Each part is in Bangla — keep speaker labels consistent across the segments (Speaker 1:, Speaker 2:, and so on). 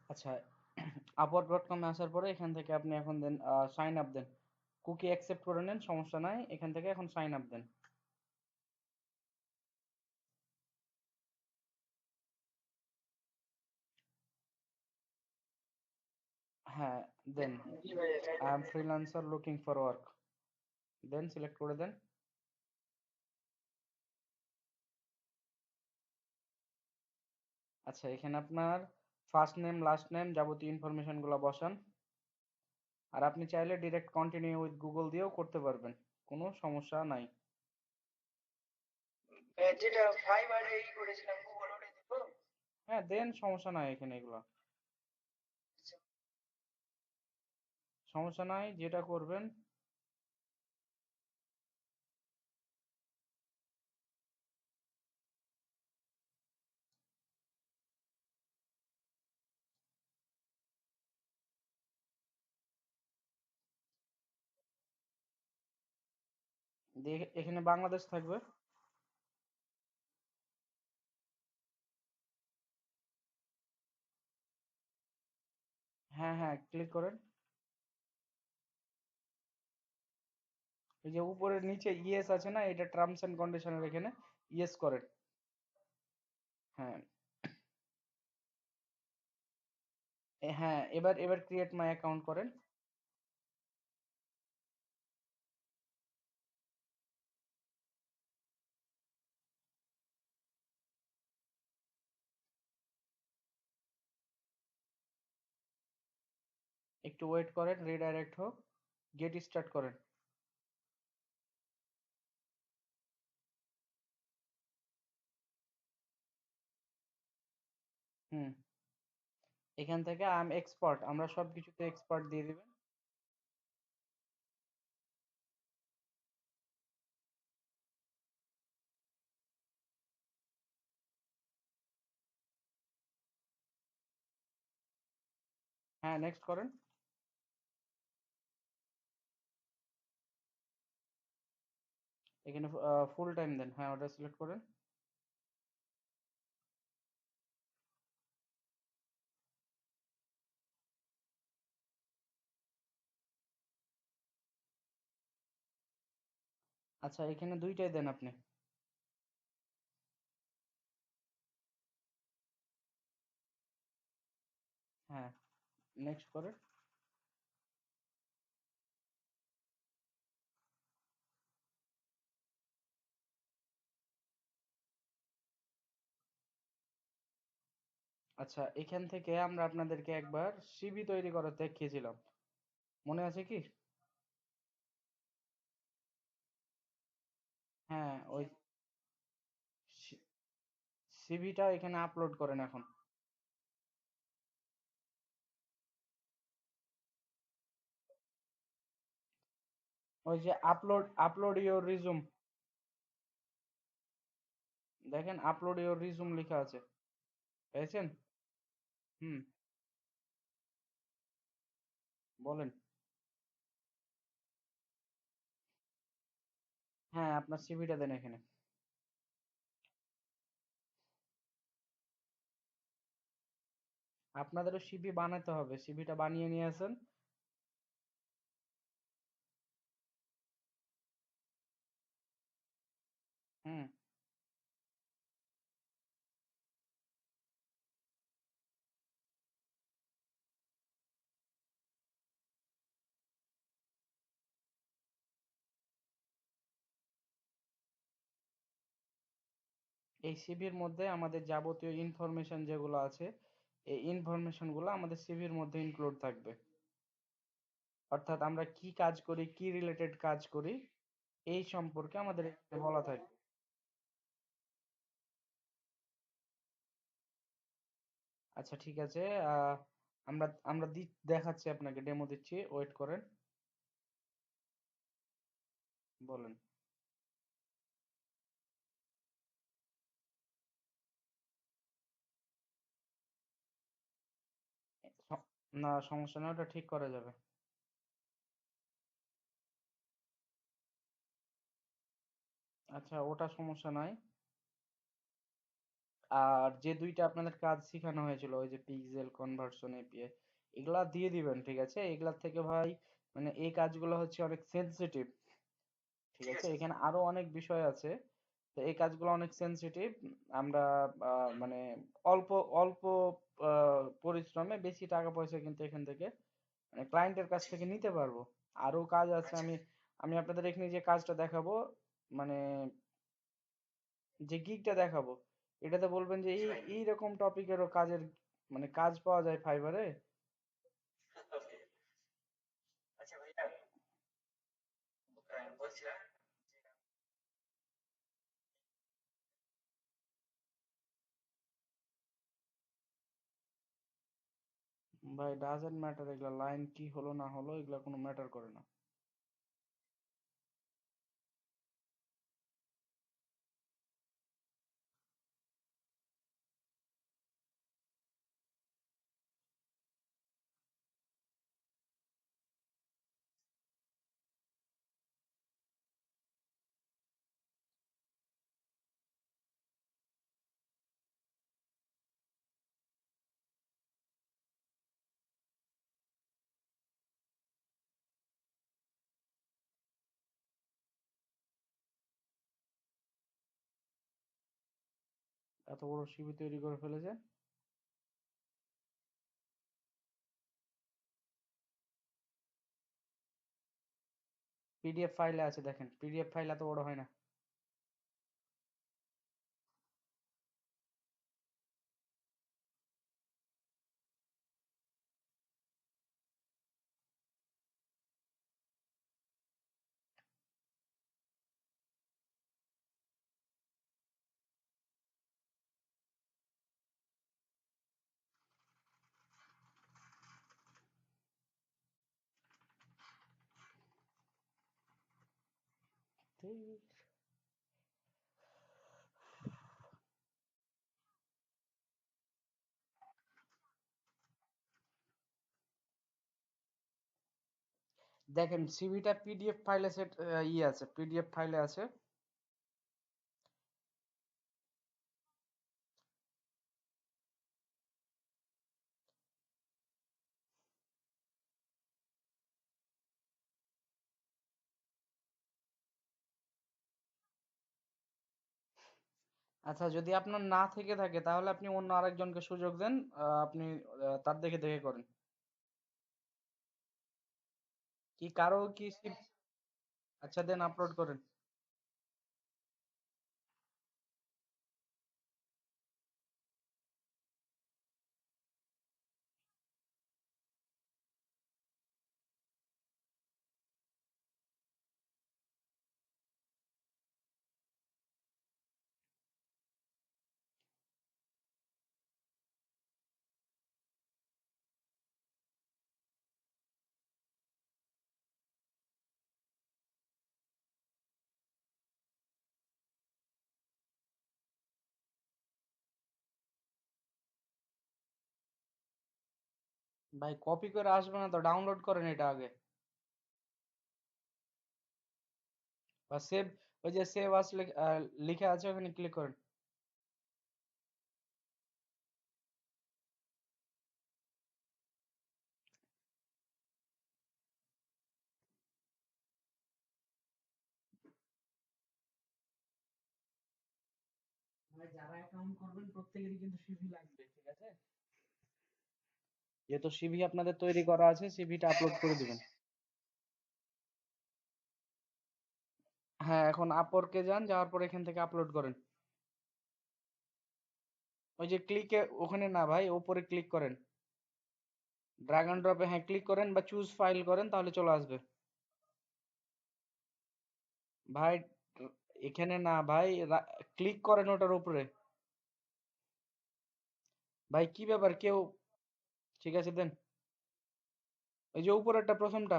Speaker 1: আচ্ছা, upwork.com-এ আসার পরে এখান থেকে আপনি এখন দেন সাইন আপ দেন। কুকি অ্যাকসেপ্ট করে নেন, সমস্যা নাই। এখান থেকে এখন সাইন আপ দেন। হ্যাঁ, দেন। I am freelancer looking for work, দেন সিলেক্ট করে দেন। আচ্ছা, এখানে আপনার ফার্স্ট নেম লাস্ট নেম যাবতীয় ইনফরমেশন গুলো বসান। আর আপনি চাইলে ডিরেক্ট কন্টিনিউ উইথ গুগল দিয়েও করতে পারবেন, কোনো সমস্যা নাই। যেটা ফাইবারে করেছিলাম গুগল ওটাই দিব। হ্যাঁ, দেন, সমস্যা নাই এখানে এগুলা। সমস্যা নাই, যেটা করবেন। এখানে বাংলাদেশ থাকবে। হ্যাঁ হ্যাঁ, ক্লিক করেন। এই যে উপরের নিচে ইয়েস আছে না, এটা টার্মস এন্ড কন্ডিশনের, এখানে ইয়েস করেন। হ্যাঁ। হ্যাঁ, এবার এবার ক্রিয়েট মাই অ্যাকাউন্ট করেন। একটু ওয়েট করেন, রিডাইরেক্ট হোক। গেট স্টার্ট করেন। হুম। এখান থেকে আই এম এক্সপার্ট, আমরা সবকিছুতে এক্সপার্ট দিয়ে দিবেন। হ্যাঁ, নেক্সট করেন। এখানে ফুল টাইম দেন, হ্যাঁ ওটা সিলেক্ট করেন। আচ্ছা, এখানে দুইটাই দেন আপনি। হ্যাঁ, নেক্সট করেন। আচ্ছা, এখান থেকে আমরা আপনাদেরকে একবার সিভি তৈরি করাতে দেখিয়েছিলাম, মনে আছে কি? হ্যাঁ, ওই সিভিটা এখানে আপলোড করেন এখন। ওই যে আপলোড আপলোড ইওর রিজুম, দেখেন আপলোড ইওর রিজুম লেখা আছে, পেয়েছেন? হুম, বলেন। হ্যাঁ, আপনার সিভিটা দেন এখানে। আপনাদেরও সিভি বানাতে হবে, সিভিটা বানিয়ে নিয়ে আসেন। হুম। এই সিভির মধ্যে আমাদের যাবতীয় ইনফরমেশন যেগুলো আছে, এই ইনফরমেশন গুলো আমাদের সিভির মধ্যে ইনক্লুড থাকবে। অর্থাৎ আমরা কি কাজ করি, কি রিলেটেড কাজ করি, এই সম্পর্কে আমাদের এখানে বলা থাকবে। আচ্ছা, ঠিক আছে। আহ আমরা আমরা দেখাচ্ছি আপনাকে, ডেমো দিচ্ছি, ওয়েট করেন। বলেন। স- না, সমস্যা নেই, ওটা ঠিক করা যাবে। আচ্ছা, ওটা সমস্যা নাই। আর যে দুইটা আপনাদের কাজ শেখানো হয়েছিল ওই যে পিক্সেল কনভার্সন এপিআই, এগুলা দিয়ে দিবেন, ঠিক আছে? এগুলা থেকে ভাই মানে এই কাজগুলো হচ্ছে অনেক সেনসিটিভ, ঠিক আছে? এখানে আরো অনেক বিষয় আছে, তো এই কাজগুলো অনেক সেনসিটিভ। আমরা মানে অল্প অল্প পরিশ্রমে বেশি টাকা পয়সা কিন্তু এখান থেকে মানে ক্লায়েন্টের কাছ থেকে নিতে পারবো। আরো কাজ আছে, আমি আমি আপনাদের এখানে যে কাজটা দেখাবো, মানে যে গিগটা দেখাবো, এটাতে বলবেন যে এইরকম টপিকেরও কাজের মানে কাজ পাওয়া যায় ফাইবারে। ভাই ডাজেন্ট ম্যাটার, এগুলা লাইন কি হলো না হলো এগুলা কোনো ম্যাটার করে না। এত বড় সিভি তৈরি করে ফেলেছে। পিডিএফ ফাইলে আছে, দেখেন পিডিএফ ফাইল এত বড় হয় না। ঠিক। দেখেন সিভিটা পিডিএফ ফাইলে সেট ইয়ে আছে, পিডিএফ ফাইলে আছে। আচ্ছা যদি আপনার না থেকে থাকে তাহলে আপনি অন্য আরেকজনকে সুযোগ দেন, আপনি তার দেখে দেখে করেন। কি কারো কি আচ্ছা দেন আপলোড করেন। ভাই কপি করে আসবে না তো, ডাউনলোড করেন এটা আগে। বা সেভ, ওই যে সেভ আসলে লিখে আছে ওখানে ক্লিক করেন। ভাই যারা অ্যাকাউন্ট করবেন প্রত্যেকেরই কিন্তু সিভি লাগবে, ঠিক আছে? যেহেতু সিভি আপনাদের তৈরি করা আছে, সিভিটা আপলোড করে দিবেন। হ্যাঁ এখন আপওয়ার্কে যান, যাওয়ার পর এখান থেকে আপলোড করেন। ওই যে ক্লিকে ওখানে না ভাই, ওপরে ক্লিক করেন, ড্র্যাগ এন্ড ড্রপে হ্যাঁ ক্লিক করেন বা চুজ ফাইল করেন, তাহলে চলে আসবে। ভাই এখানে না ভাই, ক্লিক করেন ওটার উপরে। ভাই কি ব্যাপার কেউ, ঠিক আছে দেন, ওই যে উপরেরটা প্রথমটা।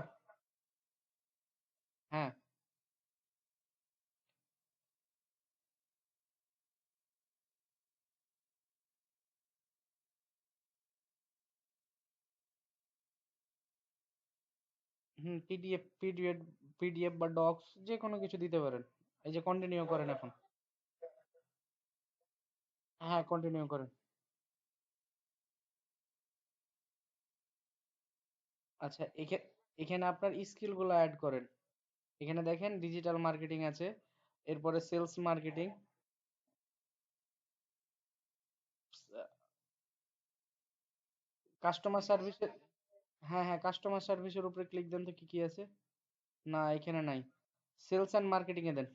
Speaker 1: হ্যাঁ। হুম, পিডিএফ পিডিএফ পিডিএফ বা ডক্স যে কোনো কিছু দিতে পারেন। এই যে কন্টিনিউ করেন এখন। হ্যাঁ, কন্টিনিউ করেন। আচ্ছা, এখানে আপনার স্কিল গুলো অ্যাড করেন। এখানে দেখেন ডিজিটাল মার্কেটিং আছে, এরপরে সেলস মার্কেটিং, কাস্টমার সার্ভিসের। হ্যাঁ হ্যাঁ, কাস্টমার সার্ভিসের উপরে ক্লিক দেন তো কি কি আছে। না, এখানে নাই। সেলস অ্যান্ড মার্কেটিং এ দেন।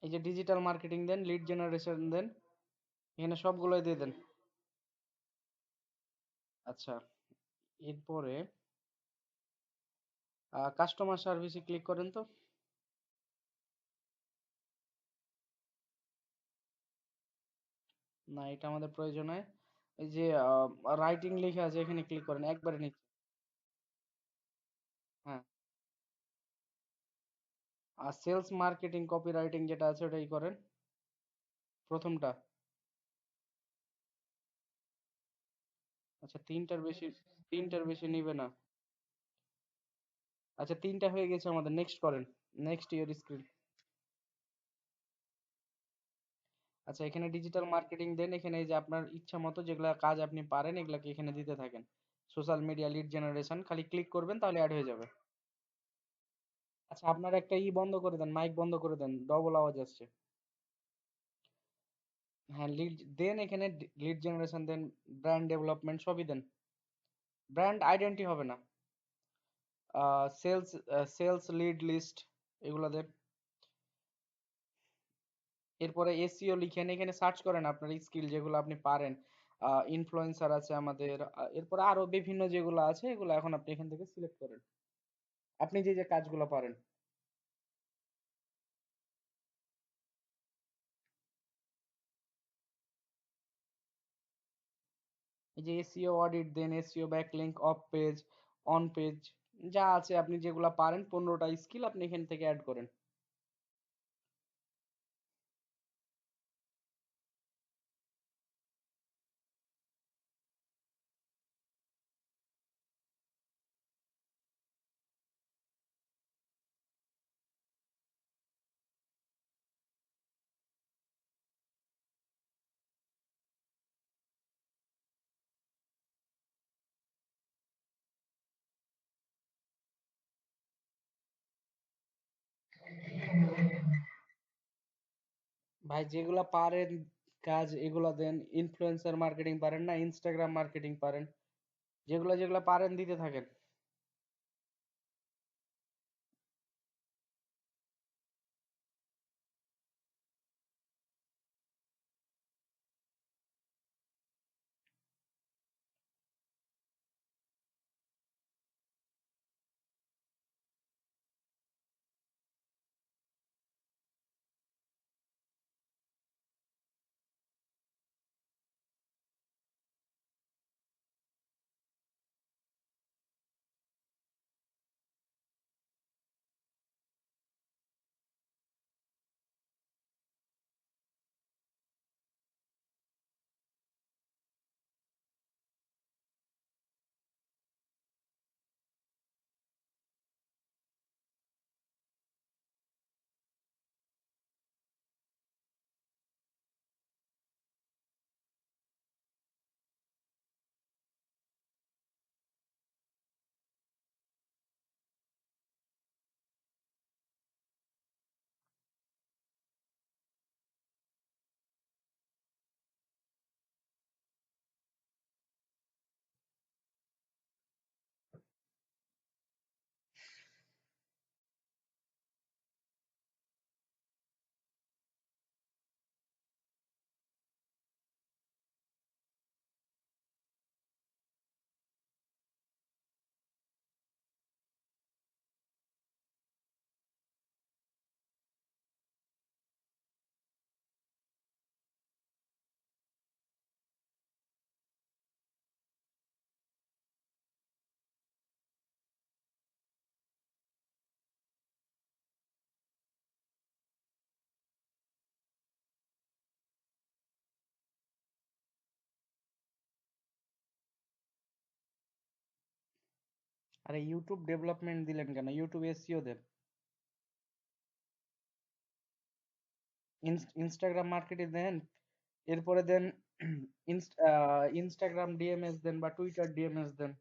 Speaker 1: এই যে ডিজিটাল মার্কেটিং দেন, লিড জেনারেশন দেন, এখানে সবগুলোই দিয়ে দেন। আচ্ছা, এরপরে কাস্টমার সার্ভিসে ক্লিক করেন তো। না, এটা আমাদের প্রয়োজন হয়। এই যে রাইটিং লেখা আছে, এখানে ক্লিক করেন একবারে নিচে। হ্যাঁ, আর সেলস মার্কেটিং কপি রাইটিং যেটা আছে ওটাই করেন, প্রথমটা। আচ্ছা, তিনটার বেশি নিবে না। আচ্ছা, তিনটা হয়ে গেছে আমাদের, নেক্সট করেন। Next year screen. আচ্ছা, এখানে ডিজিটাল মার্কেটিং দেন, এখানে এই যে আপনার ইচ্ছা মতো যেগুলা কাজ আপনি পারেন এগুলাকে এখানে দিতে থাকেন। সোশ্যাল মিডিয়া লিড জেনারেশন খালি ক্লিক করবেন, তাহলে অ্যাড হয়ে যাবে। আচ্ছা, আপনার একটা বন্ধ করে দেন, মাইক বন্ধ করে দেন, ডবল আওয়াজ আসছে। হ্যাঁ, লিড দেন, এখানে লিড জেনারেশন দেন, ব্র্যান্ড ডেভেলপমেন্ট সবই দেন। ব্র্যান্ড আইডেন্টি হবে না। সেলস, সেলস লিড লিস্ট, এগুলো দেন। এরপরে এসইও লিখেন, এখানে সার্চ করেন আপনার স্কিল যেগুলো আপনি পারেন। ইনফ্লুয়েন্সার আছে আমাদের, এরপরে আরো বিভিন্ন যেগুলো আছে এগুলো এখন আপনি এখান থেকে সিলেক্ট করেন, আপনি যে যে কাজগুলো পারেন। এই যে এসইও অডিট দেন, SEO backlink, off page, on page, যা আছে আপনি যেগুলো পারেন 15টা স্কিল আপনি এখান থেকে অ্যাড করেন। ভাই, যেগুলা পারেন কাজ এগুলা দেন। ইনফ্লুয়েন্সার মার্কেটিং পারেন না, ইনস্টাগ্রাম মার্কেটিং পারেন, যেগুলা যেগুলা পারেন দিতে থাকেন। আরে, ইউটিউব ডেভেলপমেন্ট দিলেন কেন? ইউটিউব এসইও দেন। ইনস্টাগ্রাম মার্কেটিং দেন, এরপরে দেন ইনস্টাগ্রাম ডিএমএস দেন বা টুইটার ডিএমএস দেন।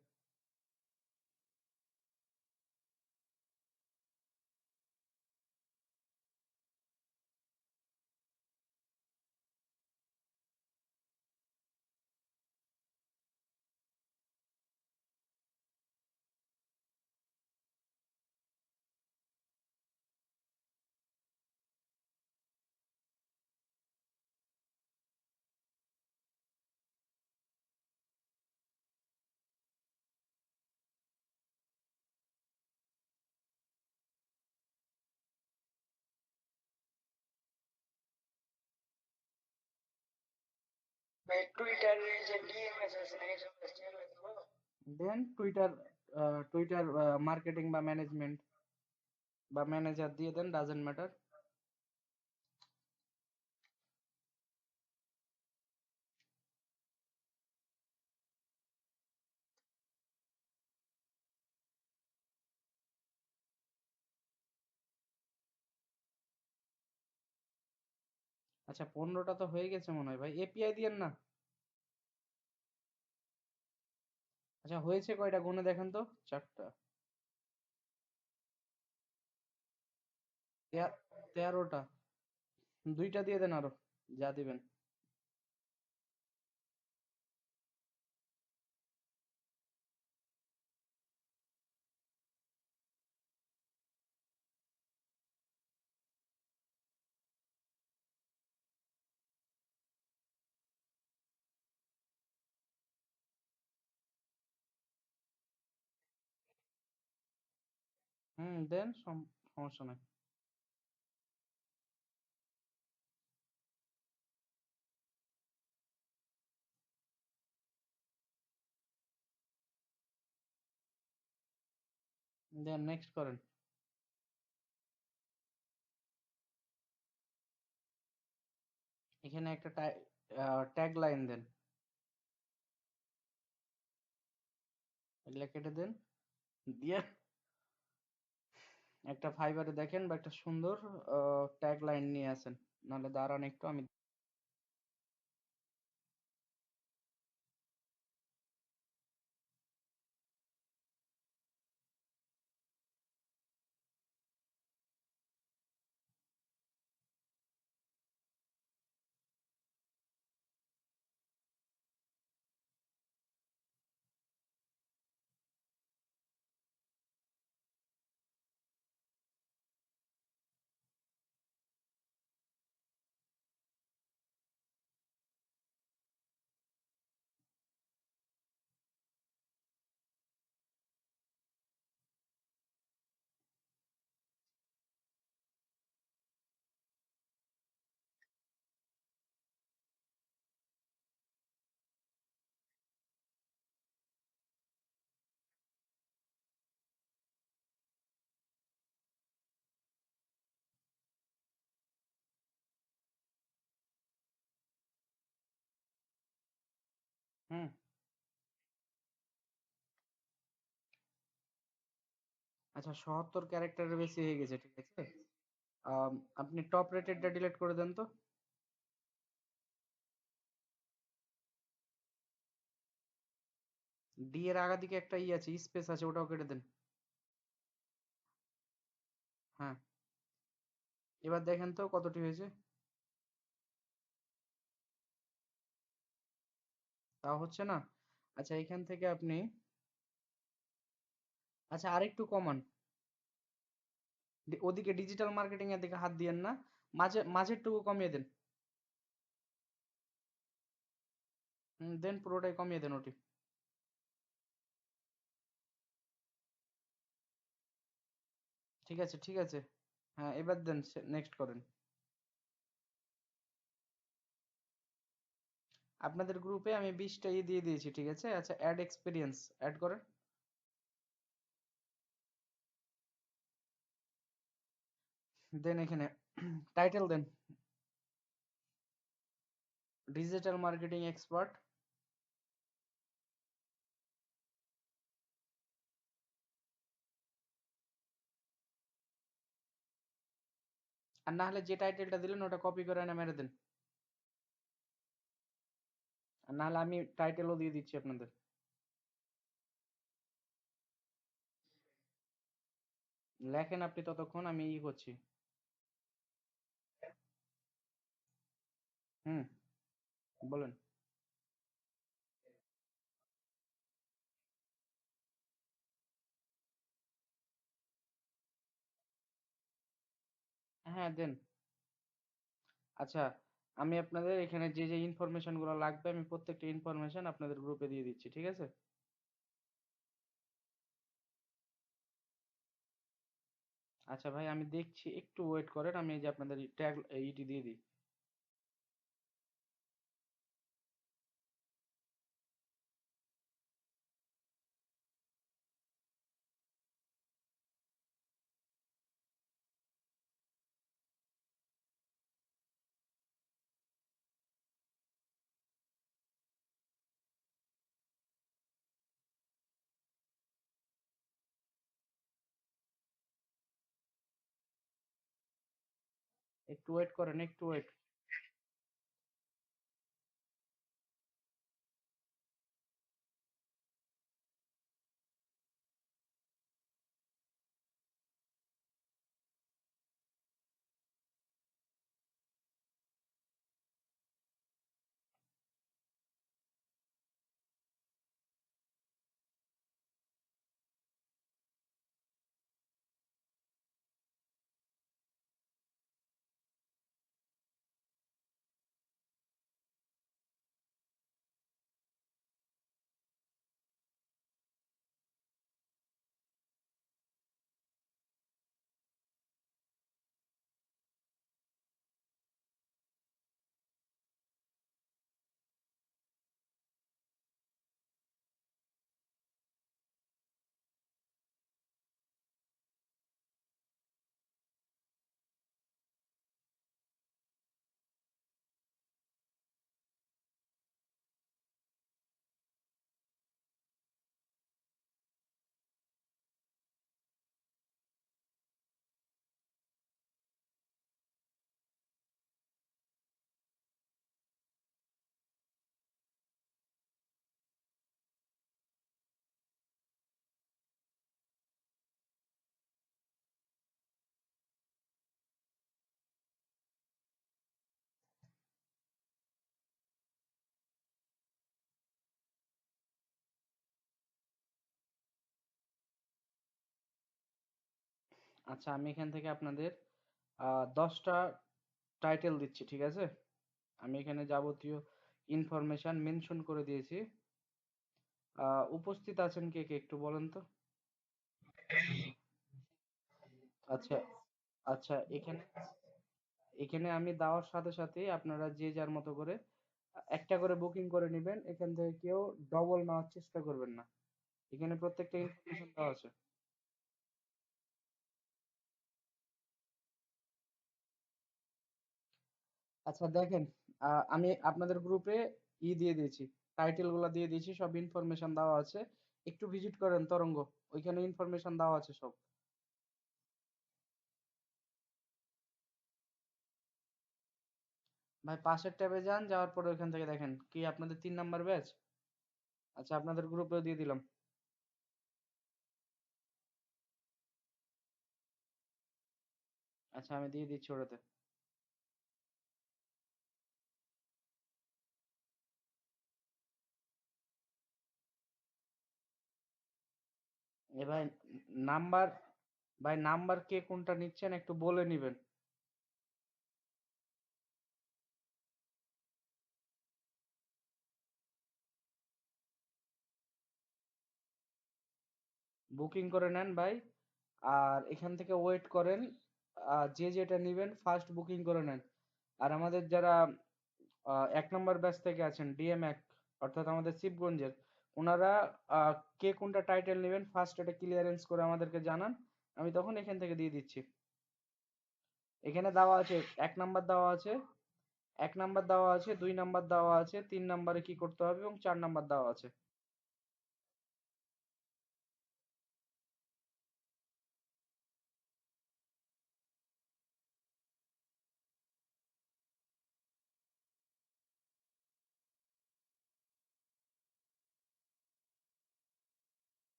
Speaker 1: দেন টুইটার মার্কেটিং বা ম্যানেজমেন্ট বা ম্যানেজার দিয়ে দেন, ডাজেন্ট ম্যাটার। আচ্ছা 15টা তো হয়ে গেছে মনে হয় ভাই, এপিআই দিয়েন না। আচ্ছা হয়েছে কয়টা গুনে দেখেন তো। 4টা। 13টা। 2টা দিয়ে দেন আরো, যা দিবেন। দেন, সমস্যা নাই। দেন নেক্সট করেন। এখানে একটা ট্যাগ লাইন দেন, এগুলা কেটে দেন। দিয়ে একটা ফাইবারে দেখেন বা একটা সুন্দর ট্যাগ লাইন নিয়ে আসেন। নাহলে দাঁড়ান একটু, আমি হুম। আচ্ছা 77 ক্যারেক্টারের বেশি হয়ে গেছে, ঠিক আছে। আম, আপনি টপ রেটেডটা ডিলিট করে দেন তো। ডি এর আগা দিকে একটা আছে, স্পেস আছে, ওটাও কেটে দেন। হ্যাঁ। এবার দেখেন তো কতটি হয়েছে। তাও হচ্ছে না। আচ্ছা এখান থেকে আপনি, আচ্ছা আরেকটু কমান। ওদিকে ডিজিটাল মার্কেটিং এর দিকে হাত দিয়েন না, মাঝেরটুকু কমিয়ে দেন। দেন পুরোটাই কমিয়ে দেন ওটি। ঠিক আছে, ঠিক আছে। হ্যাঁ এবার দেন, নেক্সট করেন। আপনাদের গ্রুপে আমি 20টা দিয়ে দিয়েছি, ঠিক আছে। আচ্ছা অ্যাড এক্সপিরিয়েন্স অ্যাড করেন। দেন এখানে টাইটেল দেন, ডিজিটাল মার্কেটিং এক্সপার্ট। আর না হলে যে টাইটেলটা দিলেন ওটা কপি করে এনে মেরে দেন। আর না হলে আমি টাইটেলও দিয়ে দিচ্ছি আপনাদের। লেখেন আপনি ততক্ষণ, আমি করছি। হুম, বলেন। হ্যাঁ, দেন। আচ্ছা, আমি আপনাদের এখানে যে যে ইনফরমেশন গুলো লাগবে আমি প্রত্যেকটা ইনফরমেশন আপনাদের গ্রুপে দিয়ে দিচ্ছি, ঠিক আছে? আচ্ছা ভাই, আমি দেখছি, একটু ওয়েট করেন, আমি এই যে আপনাদের ট্যাগ এইটি দিয়ে দিই। একটু ওয়েট করেন, একটু ওয়েট। আচ্ছা, আমি এখান থেকে আপনাদের 10টা টাইটেল দিচ্ছি, ঠিক আছে? আমি এখানে যাবতীয় ইনফরমেশন মেনশন করে দিয়েছি। উপস্থিত আছেন কে কে একটু বলেন তো। আচ্ছা, আচ্ছা, এখানে এখানে আমি দেওয়ার সাথে সাথেই আপনারা যে যার মতো করে একটা করে বুকিং করে নেবেন। এখান থেকে কেউ ডবল নেওয়ার চেষ্টা করবেন না। এখানে প্রত্যেকটা ইনফরমেশন দেওয়া আছে। আচ্ছা দেখেন, আমি আপনাদের গ্রুপে দিয়ে দিয়েছি, টাইটেল গুলা দিয়ে দিয়েছি, সব ইনফরমেশন দেওয়া আছে। একটু ভিজিট করেন তরঙ্গ, ওইখানে ইনফরমেশন দেওয়া আছে সব। ভাই পাশের ট্যাবে যান, যাওয়ার পরে ওইখান থেকে দেখেন কি আপনাদের 3 নাম্বার ব্যাচ। আচ্ছা, আপনাদের গ্রুপেও দিয়ে দিলাম। আচ্ছা, আমি দিয়ে দিচ্ছি ওটাতে। এ ভাই, নাম্বার, ভাই নাম্বার কে কোনটা নিচ্ছেন একটু বলে নিবেন। বুকিং করে নেন ভাই, আর এখান থেকে ওয়েট করেন। যে যেটা নিবেন ফার্স্ট বুকিং করে নেন। আর আমাদের যারা 1 নম্বর ব্যাচ থেকে আছেন, ডিএম এক, অর্থাৎ আমাদের শিবগঞ্জের, ওনারা কে কোনটা টাইটেল নেবেন ফার্স্ট এটা ক্লিয়ারেন্স করে আমাদেরকে জানান, আমি তখন এখান থেকে দিয়ে দিচ্ছি। এখানে দেওয়া আছে 1 নাম্বার দেওয়া আছে, 1 নাম্বার দেওয়া আছে, 2 নাম্বার দেওয়া আছে, 3 নাম্বারে কি করতে হবে, এবং 4 নাম্বার দেওয়া আছে।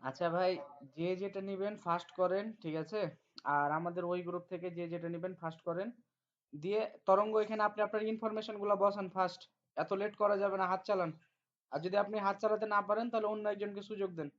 Speaker 1: আচ্ছা ভাই, যে যেটা নিবেন ফার্স্ট করেন, ঠিক আছে? আর আমাদের ওই গ্রুপ থেকে যে যেটা নিবেন ফার্স্ট করেন, দিয়ে তরঙ্গ এখানে আপনি আপনার ইনফরমেশন গুলা বসান ফার্স্ট। এত লেট করা যাবে না, হাত চালান। আর যদি আপনি হাত চালাতে না পারেন তাহলে অন্য একজনকে সুযোগ দেন।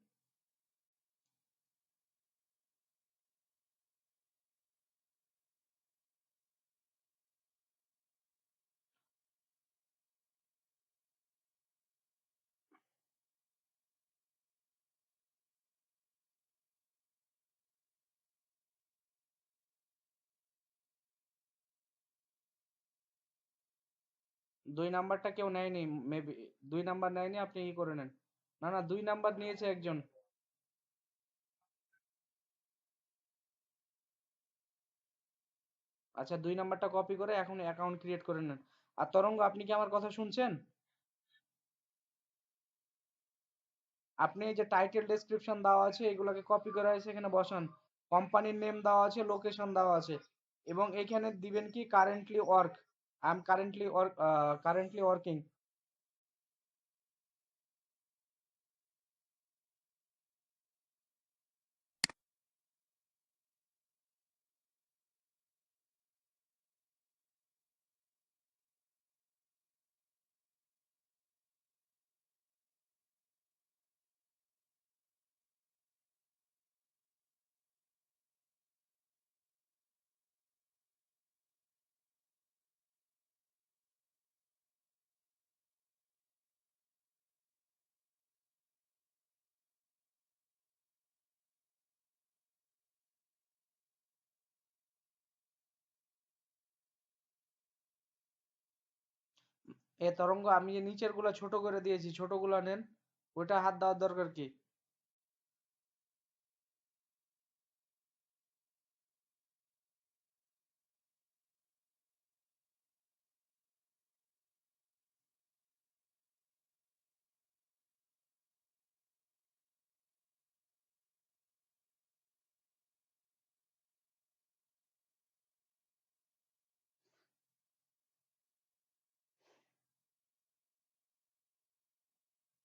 Speaker 1: 2 নাম্বারটা কেউ নেয়নি, মেবি 2 নাম্বার নেয়নি, আপনি ই করে নেন। না না, 2 নাম্বার নিয়েছে একজন। আচ্ছা, 2 নাম্বারটা কপি করে এখন অ্যাকাউন্ট ক্রিয়েট করে নেন। আর তরঙ্গ, আপনি কি আমার কথা শুনছেন? আপনি এই যে টাইটেল ডেসক্রিপশন দেওয়া আছে এগুলোকে কপি করে এসে এখানে বসান। কোম্পানির নেম দেওয়া আছে, লোকেশন দেওয়া আছে, এবং এখানে দিবেন কি currently work. I am currently working. এ তরঙ্গ, আমি যে নিচের গুলা ছোট করে দিয়েছি, ছোট গুলা নেন। ওইটা হাত দেওয়ার দরকার কি?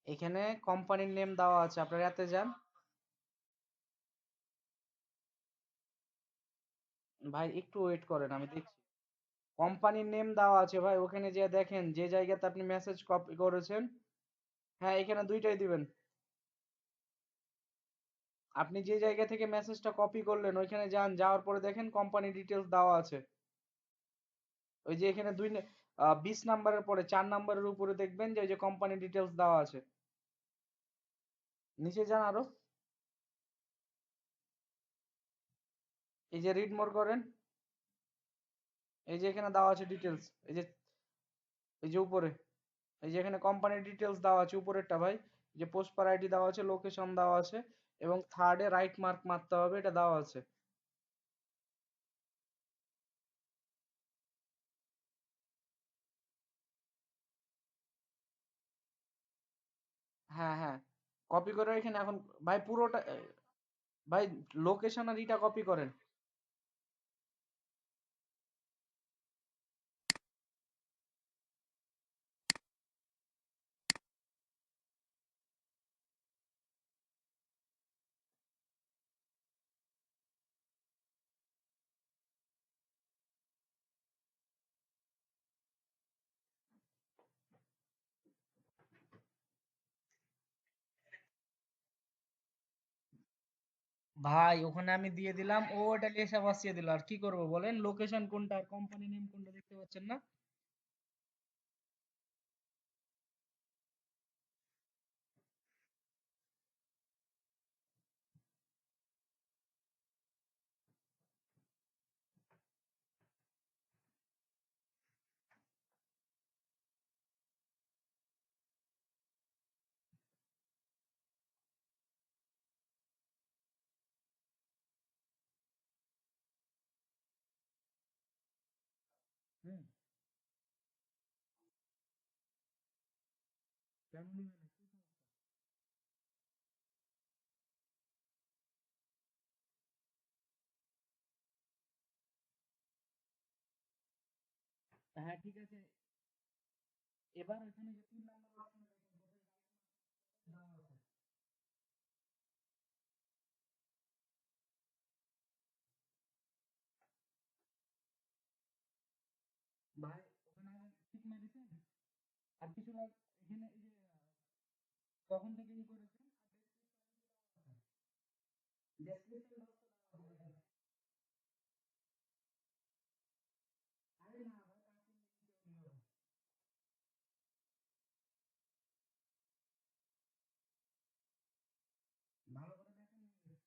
Speaker 1: এখানে কোম্পানির নেম দেওয়া আছে, আপনার এতে যান। ভাই একটু ওয়েট করেন, আমি দেখছি। কোম্পানির নেম দেওয়া আছে ভাই, ওখানে যে দেখেন যে জায়গাতে আপনি মেসেজ কপি করেছেন। হ্যাঁ, এখানে দুইটাই দিবেন। আপনি যে জায়গা থেকে মেসেজটা কপি করলেন ওইখানে যান, যাওয়ার পরে দেখেন কোম্পানি ডিটেলস দেওয়া আছে। ওই যে এখানে 20 নাম্বারের পরে 4 নাম্বারের উপরে দেখবেন যে ওই যে কোম্পানি ডিটেলস দেওয়া আছে। নিচে যান আরো। এই যে রিড মোর করেন। এই যে এখানে দেওয়া আছে ডিটেলস। এই যে উপরে, এই যে এখানে কোম্পানির ডিটেলস দেওয়া আছে উপরেরটা ভাই। এই যে পোস্ট আইডি দেওয়া আছে, লোকেশন দেওয়া আছে, এবং থার্ডে রাইট মার্ক মারতে হবে, এটা দেওয়া আছে। হ্যাঁ হ্যাঁ, কপি করে এখানে এখন। ভাই পুরোটা ভাই লোকেশন আর ইটা কপি করেন। ভাই ওখানে আমি দিয়ে দিলাম, ও ওটা লিখে বসিয়ে দিল। আর কি করব বলেন? লোকেশন কোনটা আর কোম্পানি নেম কোনটা দেখতে পাচ্ছেন না? হুম। কেন নিবে না? কি সমস্যা? হ্যাঁ ঠিক আছে। এবার এখানে যে 3 নাম্বার অপশন আর কিছু এখানে এই যে কখন থেকে ই করেছেন ডেসক্রিপশন আরে না ভাই কাকে নিয়ে ভালো করে দেখেন না ভাই আমি আপনাকে একটা দিয়েছি দেখেন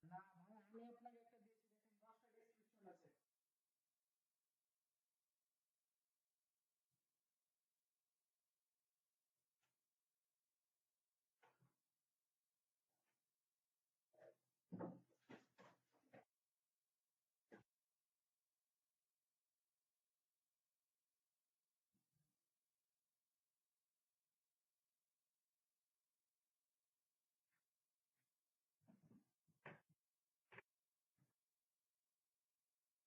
Speaker 1: 10টা ডেসক্রিপশন আছে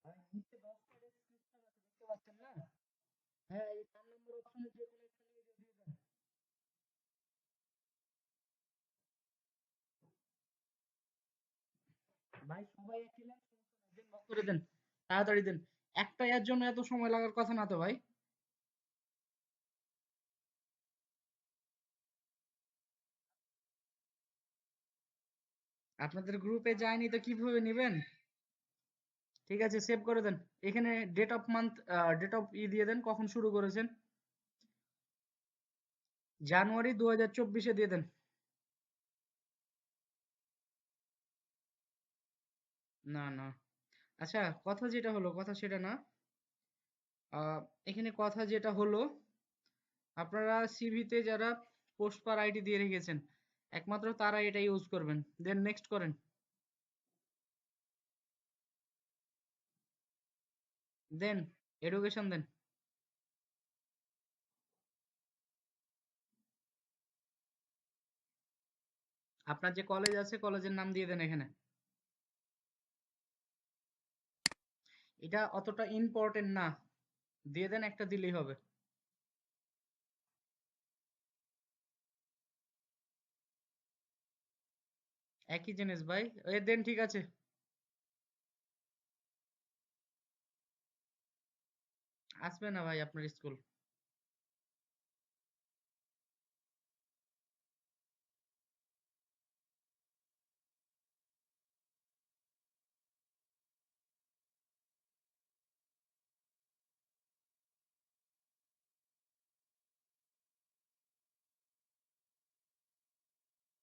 Speaker 1: ভাই নিচে 10টা ডেসক্রিপশন আছে দেখতে পাচ্ছেন না হ্যাঁ এই 4 নম্বর অপশনে যে কোনো একটা নিয়ে দিয়ে দেন ভাই সবাই একই লাইন সমস্যা নাই দেন লক করে দেন তাড়াতাড়ি দেন একটা এর জন্য এত সময় লাগার কথা না তো ভাই আপনাদের গ্রুপে যায়নি তো কিভাবে নেবেন ঠিক আছে সেভ করে দেন এখানে date of month date of দিয়ে দেন কখন শুরু করেছেন জানুয়ারি 2024-এ দিয়ে দেন না না আচ্ছা কথা যেটা হলো কথা সেটা না আহ, এখানে কথা যেটা হলো আপনারা সিভিতে যারা পোস্ট পার আইডি দিয়ে রেখেছেন একমাত্র তারা এটা ইউজ করবেন দেন নেক্সট করেন দেন এডুকেশন দেন আপনার যে কলেজ আছে কলেজের নাম দিয়ে দেন এখানে এটা অতটা ইম্পর্টেন্ট না দিয়ে দেন একটা দিলেই হবে একই জিনিস ভাই এ দেন ঠিক আছে আসবে না ভাই আপনার স্কুল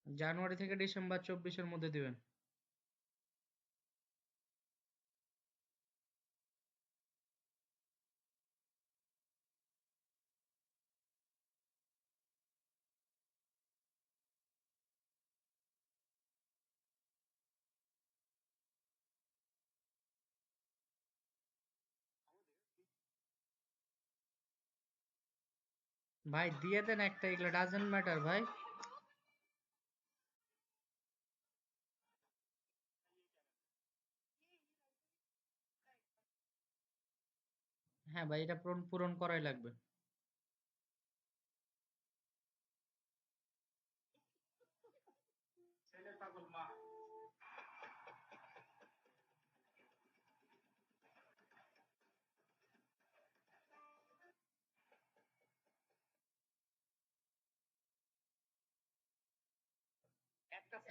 Speaker 1: জানুয়ারি থেকে ডিসেম্বর 24-এর মধ্যে দিবেন ভাই দিয়ে দেন একটা এগুলো ডাজেন্ট ম্যাটার ভাই হ্যাঁ ভাই এটা পূরণ পূরণ করাই লাগবে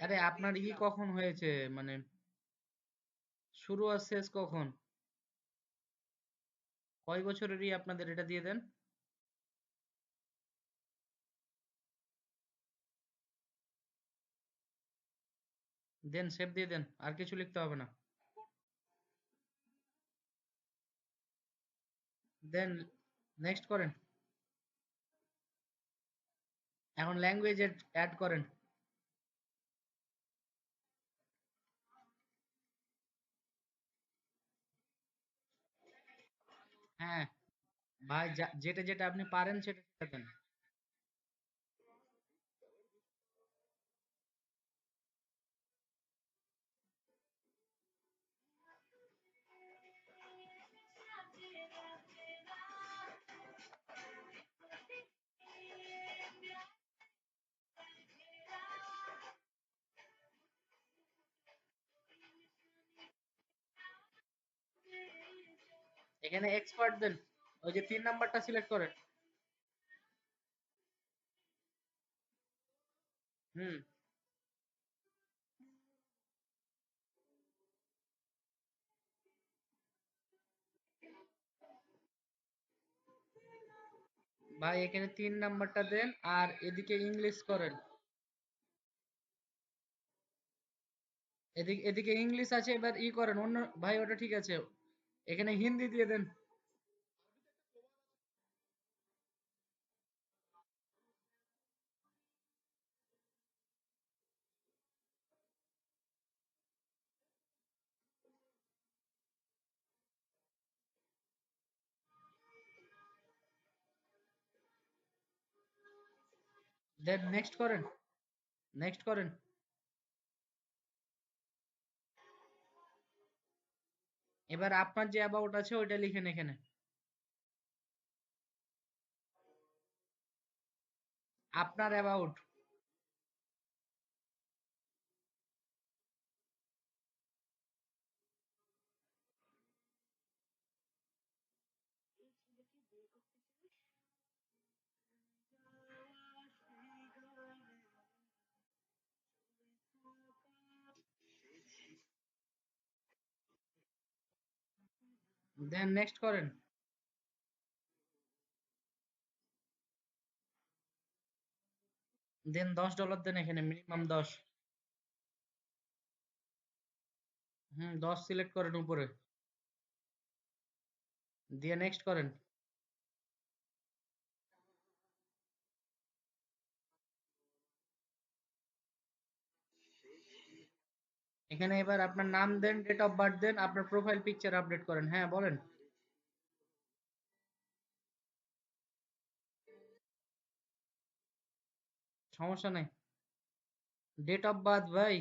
Speaker 1: আরে আপনার ই কখন হয়েছে মানে শুরু আর শেষ কখন কয় বছরেরই আপনাদের এটা দিয়ে দেন দেন সেভ দিয়ে দেন আর কিছু লিখতে হবে না দেন নেক্সট করেন এখন ল্যাঙ্গুয়েজ অ্যাড করেন হ্যাঁ ভাই যেটা যেটা আপনি পারেন সেটা সেটা দেন এখানে এক্সপার্ট দেন, ওই যে 3 নাম্বারটা সিলেক্ট করেন। হুম। ভাই এখানে 3 নাম্বারটা দেন আর এদিকে ইংলিশ করেন। এদিকে এদিকে ইংলিশ আছে, এবার ই করেন অন্য। ভাই ওটা ঠিক আছে, এখানে হিন্দি দিয়ে দেন। দেন নেক্সট করেন, নেক্সট করেন। এবার আপনার যে অ্যাবাউট আছে ওইটা লিখেন এখানে। আপনার অ্যাবাউট। দেন নেক্সট করেন। দেন $10 দেন এখানে, মিনিমাম 10। হুম, 10 সিলেক্ট করেন উপরে, দিয়ে নেক্সট করেন। এখানে এবার আপনার নাম দেন, ডেট অফ বার্থ দেন, আপনার প্রোফাইল পিকচার আপডেট করেন। হ্যাঁ বলেন। সমস্যা নাই। ডেট অফ বার্থ ভাই।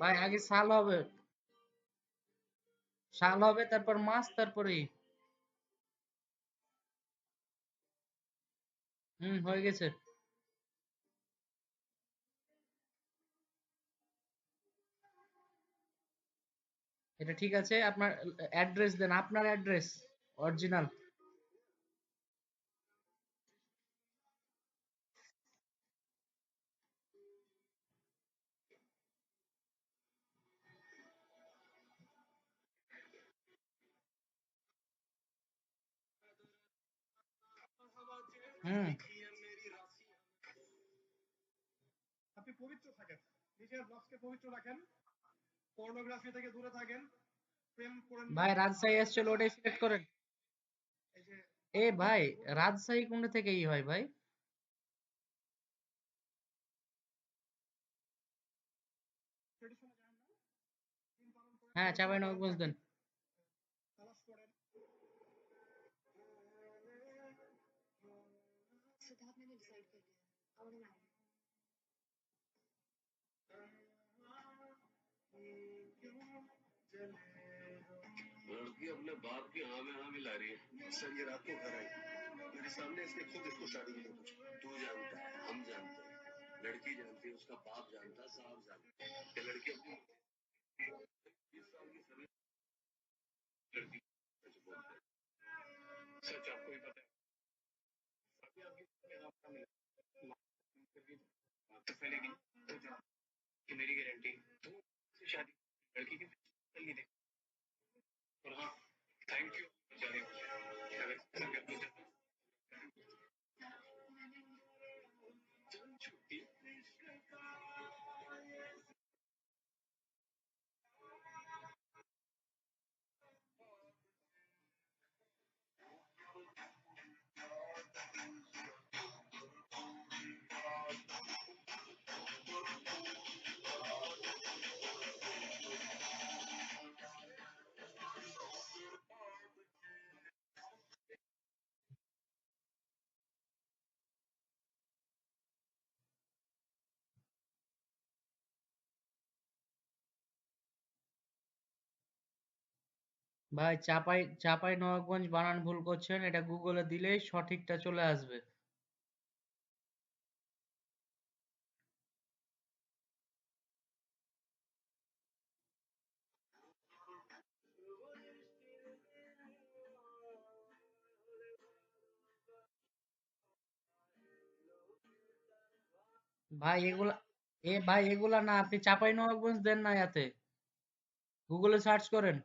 Speaker 1: ভাই আগে সাল হবে, সাল হবে, তারপর মাস, তারপরে হুম, হয়ে গেছে। এটা ঠিক আছে। আপনার অ্যাড্রেস দেন, আপনার অ্যাড্রেস অরিজিনাল। হুম। আপনি পবিত্র থাকেন, নিজের নফসকে পবিত্র রাখেন, পর্নোগ্রাফি থেকে দূরে থাকেন, প্রেম করেন না। ভাই রাজশাহী এসছিল, ওটাই সিলেক্ট করেন। এ ভাই, রাজশাহী কোন থেকে ই হয় ভাই? হ্যাঁ, চাঁপাইনবাবগঞ্জ দেন।
Speaker 2: लड़की अपने बाप की हाँ में हाँ मिला रही है। सर ये रात को घर आई, मेरे सामने इसने खुद इसको शादी के लिए पूछा। तू जानता है, हम जानते हैं, लड़की जानती है, उसका बाप जानता है, साहब जानता है कि लड़की अपनी 20 साल की सर्विस लड़की सच बोलते हैं। सच आपको ही पता है। अभी आपकी हाँ हाँ मिला, तो फैलेगी तो जान कि मेरी गारंटी तो से शादी लड़की की कर ली दे। और हाँ, थैंक यू जाने अगर अगर छुट्टी
Speaker 1: ভাই চাপাই চাপাই নবাবগঞ্জ বানান ভুল করছেন, এটা গুগলে দিলেই সঠিকটা চলে আসবে। ভাই এগুলা, ভাই এগুলা না, আপনি চাপাই নবাবগঞ্জ দেন না, ইয়াতে গুগলে সার্চ করেন।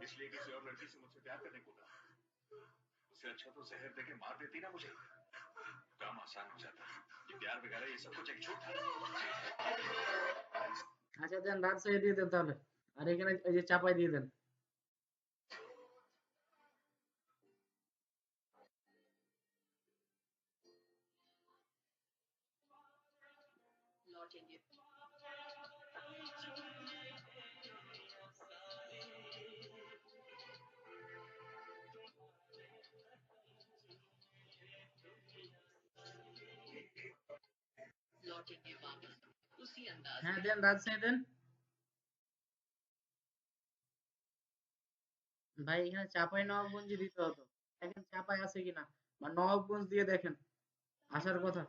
Speaker 2: इसलिए किसी और लड़की से मुझसे प्यार करने को कहा। उससे अच्छा तो जहर देके मार देती ना मुझे, काम आसान हो जाता। ये प्यार वगैरह ये सब कुछ एक झूठ था।
Speaker 1: আচ্ছা দেন, রাজশাহী দিয়ে দেন তাহলে। আর এখানে এই যে চাপাই দিয়ে দেন। হ্যাঁ দেন, রাজশাহী দেন। ভাই এখানে চাপাই নবাবগঞ্জ দিতে হতো, দেখেন চাপাই আছে কিনা, বা নবাবগঞ্জ দিয়ে দেখেন, আসার কথা।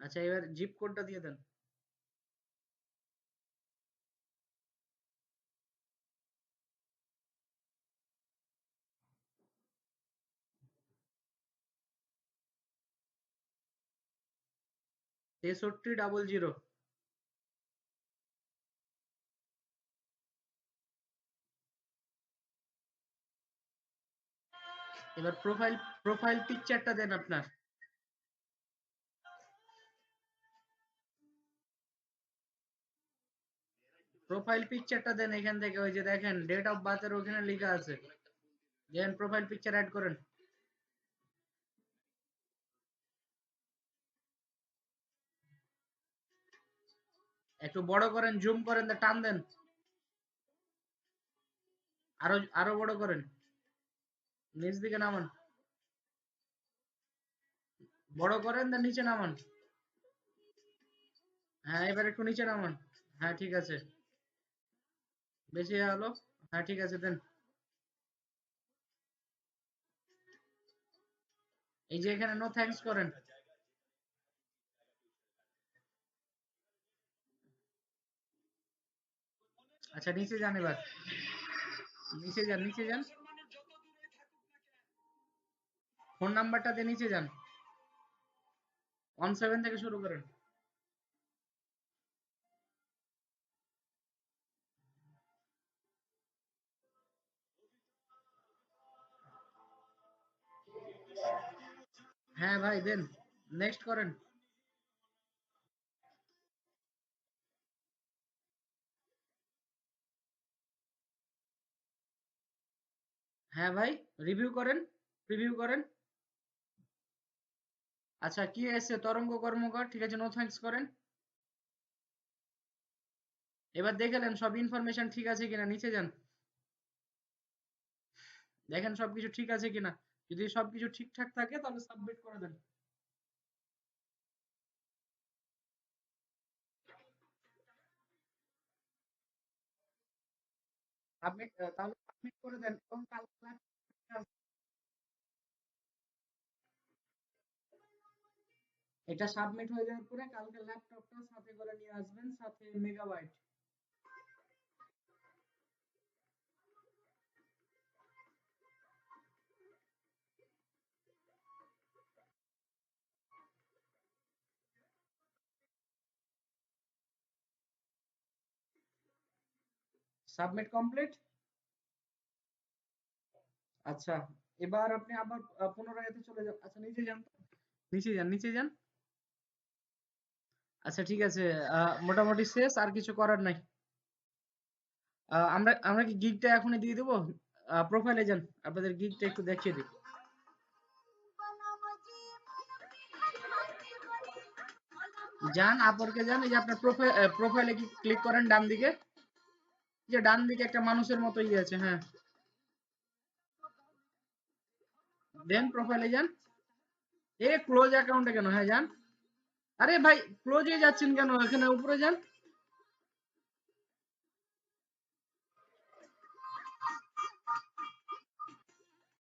Speaker 1: আচ্ছা এবার জিপ কোডটা দিয়ে দেন। তেষট্টি ডাবল জিরো। এবার প্রোফাইল পিকচারটা দেন আপনার। প্রোফাইল পিকচারটা দেন এখান থেকে, ওই যে দেখেন ডেট অফ বার্থের ওখানে লেখা আছে, দেন প্রোফাইল পিকচার অ্যাড করেন। একটু বড় করেন, জুম করেন, টান দেন, আরো আরো বড় করেন, নিচ দিকে নামান, বড় করেন, দেন নিচে নামান। হ্যাঁ এবার একটু নিচে নামান। হ্যাঁ ঠিক আছে, বেশি হলো। হ্যাঁ ঠিক আছে দেন। এই যে এখানে নো থ্যাঙ্কস করেন। আচ্ছা নিচে যান, এবার নিচে যান, নিচে যান, ফোন নাম্বারটা দিয়ে নিচে যান, 17 থেকে শুরু করেন। হ্যাঁ ভাই দেন, নেক্সট করেন। হ্যাঁ ভাই, রিভিউ করেন, প্রিভিউ করেন। আচ্ছা কি এসছে, তরঙ্গ কর্মকার, ঠিক আছে, নো থ্যাঙ্কস করেন। এবার দেখেলেন সব ইনফরমেশন ঠিক আছে কিনা, নিচে যান, দেখেন সবকিছু ঠিক আছে কিনা। যদি সবকিছু ঠিকঠাক থাকে তাহলে সাবমিট করে দেন। সাবমিট, তাহলে সাবমিট করে দেন এবং কালকে এটা সাবমিট হয়ে যাওয়ার পরে কালকে ল্যাপটপটা সাথে করে নিয়ে আসবেন, সাথে মেগাবাইট। Submit complete. আচ্ছা এবার আপনি আবার পুনরায় এতে চলে যান। আচ্ছা নিচে যান তো। নিচে যান, নিচে যান। আচ্ছা ঠিক আছে, মোটামুটি শেষ, আর কিছু করার নাই। আমরা আমরা কি গিগটা এখনই দিয়ে দেবো? প্রোফাইলে যান, আপনাদের গিগটা একটু দেখিয়ে দিই। যান আপরকে যান, এই যে আপনার প্রোফাইলে কি ক্লিক করেন ডান দিকে, যে ডান দিকে একটা মানুষের মতো ইয়ে আছে, হ্যাঁ দেন প্রোফাইলে যান। এ ক্লোজ অ্যাকাউন্টে কেন, হ্যাঁ যান। আরে ভাই ক্লোজে যাচ্ছেন কেন, এখানে উপরে যান।